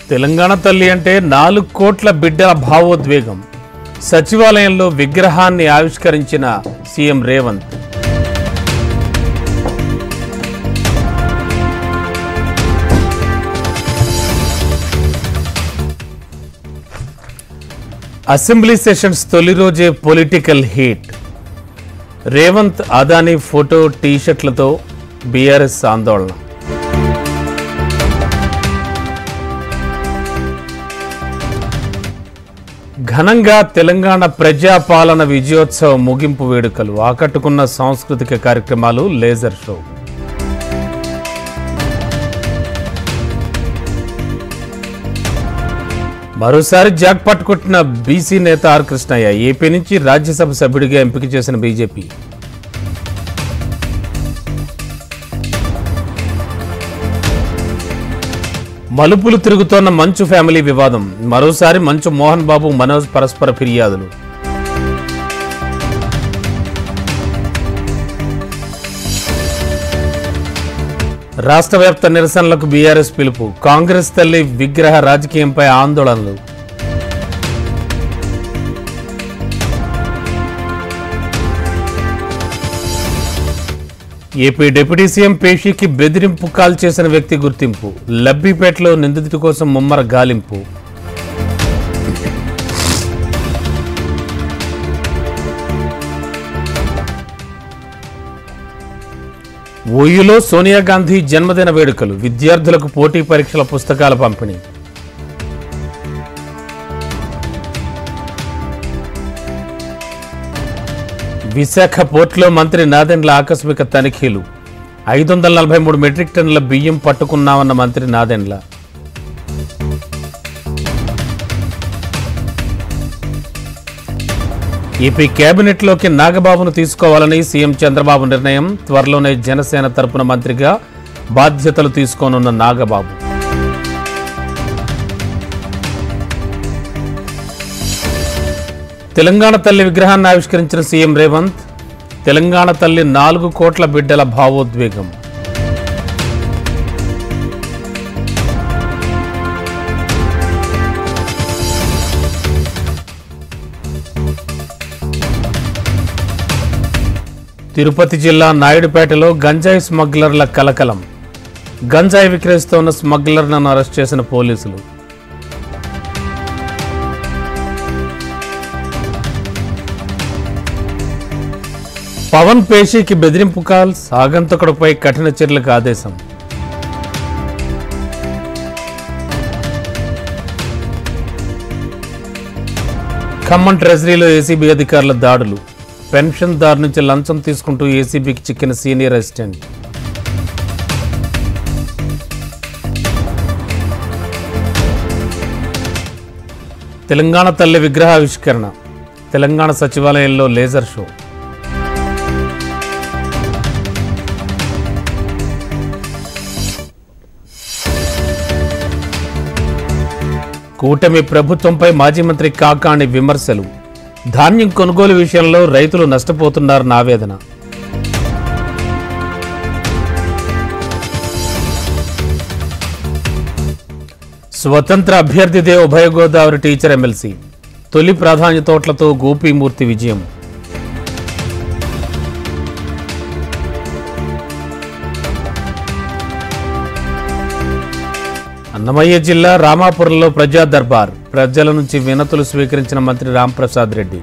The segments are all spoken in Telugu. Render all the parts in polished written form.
తెలంగాణ తల్లి అంటే 4 కోట్ల బిడ్డల భావోద్వేగం. సచివాలయంలో విగ్రహాన్ని ఆవిష్కరించిన సీఎం రేవంత్. అసెంబ్లీ సెషన్స్ తొలి రోజే political heat. Revanth Adani photo టీషర్ట్లతో బీఆర్ఎస్ ఆందోళన. ఘనంగా తెలంగాణ ప్రజాపాలన విజయోత్సవ ముగింపు వేడుకలు. ఆకట్టుకున్న సాంస్కృతిక కార్యక్రమాలు, లేజర్ షో. మరోసారి జాక్పాట్ కొట్టిన బీసీ నేత ఆర్ కృష్ణయ్య. ఏపీ నుంచి రాజ్యసభ సభ్యుడిగా ఎంపిక చేసిన బీజేపీ. మలుపులు తిరుగుతోన్న మంచు ఫ్యామిలీ వివాదం. మరోసారి మంచు మోహన్ బాబు, మనోజ్ పరస్పర ఫిర్యాదులు. రాష్ట్ర వ్యాప్త నిరసనలకు బీఆర్ఎస్ పిలుపు. కాంగ్రెస్ తల్లి విగ్రహ రాజకీయంపై ఆందోళనలు. ఏపీ డిప్యూటీ సీఎం పేషీకి బెదిరింపు కాల్ చేసిన వ్యక్తి గుర్తింపు. లబ్బిపేటలో నిందితుడి కోసం ముమ్మర గాలింపు. ఓయూలో సోనియా గాంధీ జన్మదిన వేడుకలు. విద్యార్థులకు పోటీ పరీక్షల పుస్తకాల పంపిణీ. విశాఖ పోర్టులో మంత్రి నాదెండ్ల ఆకస్మిక తనిఖీలు. 543 మెట్రిక్ టన్నుల బియ్యం పట్టుకున్నామన్న మంత్రి నాదెండ్ల. ఏపీ కేబినెట్లోకి నాగబాబును తీసుకోవాలని సీఎం చంద్రబాబు నిర్ణయం. త్వరలోనే జనసేన తరపున మంత్రిగా బాధ్యతలు తీసుకోనున్న నాగబాబు. తెలంగాణ తల్లి విగ్రహాన్ని ఆవిష్కరించిన సీఎం రేవంత్. తెలంగాణ తల్లి 4 కోట్ల బిడ్డల భావోద్వేగం. తిరుపతి జిల్లా నాయుడుపేటలో గంజాయి స్మగ్లర్ల కలకలం. గంజాయి విక్రయిస్తున్న స్మగ్లర్లను అరెస్ట్ చేసిన పోలీసులు. పవన్ పేషీకి బెదిరింపు కాల్స్. ఆగంతకుడిపై కఠిన చర్యలకు ఆదేశం. ఖమ్మం ట్రెజరీలో ఏసీబీ అధికారుల దాడులు. పెన్షన్దారు నుంచి లంచం తీసుకుంటూ ఏసీబీకి చిక్కిన సీనియర్ అసిస్టెంట్. తెలంగాణ తల్లి విగ్రహావిష్కరణ. తెలంగాణ సచివాలయంలో లేజర్ షో. కూటమి ప్రభుత్వంపై మాజీ మంత్రి కాకాణి విమర్శలు. ధాన్యం కొనుగోలు విషయంలో రైతులు నష్టపోతున్నారన్న ఆవేదన. స్వతంత్ర అభ్యర్థిదే ఉభయ గోదావరి టీచర్ ఎమ్మెల్సీ. తొలి ప్రాధాన్యతోట్లతో గోపీమూర్తి విజయం. అన్నమయ్య జిల్లా రామాపురంలో ప్రజా దర్బార్. ప్రజల నుంచి వినతులు స్వీకరించిన మంత్రి రాంప్రసాద్ రెడ్డి.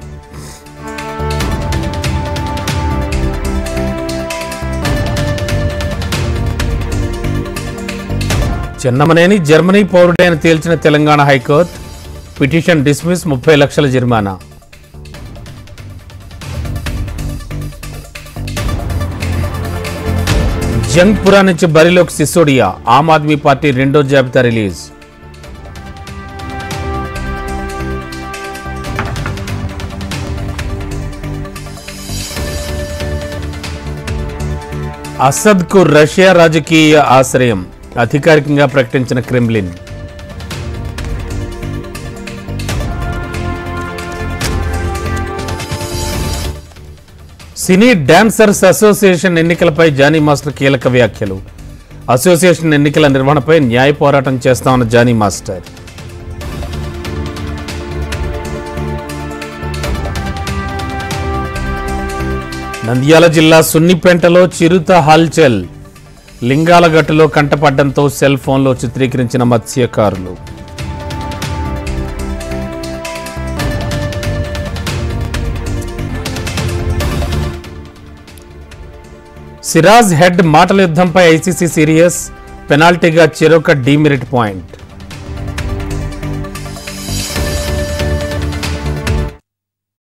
చెన్నమనేని జర్మనీ పౌరుడే అని తేల్చిన తెలంగాణ హైకోర్టు. పిటిషన్ డిస్మిస్, 30 లక్షల జరిమానా. జంగ్పురా నుంచి బరిలోకి సిసోడియా. ఆమ్ ఆద్మీ పార్టీ రెండో జాబితా రిలీజ్. అసద్కు రష్యా రాజకీయ ఆశ్రయం అధికారికంగా ప్రకటించిన క్రెమ్లిన్. సినీ డాన్సర్స్ అసోసియేషన్ ఎన్నికలపై జానీ మాస్టర్ కీలక వ్యాఖ్యలు. అసోసియేషన్ ఎన్నికల నిర్వహణపై న్యాయ పోరాటం చేస్తామన్న జానీ మాస్టర్. నంద్యాల జిల్లా సున్నిపెంటలో చిరుత హల్చల్. లింగాలగట్టులో కంటపడ్డంతో సెల్ ఫోన్లో చిత్రీకరించిన మత్స్యకారులు. సిరాజ్ హెడ్ మాటల యుద్ధంపై ఐసీసీ సీరియస్. పెనాల్టీగా చెరొక డీమెరిట్ పాయింట్.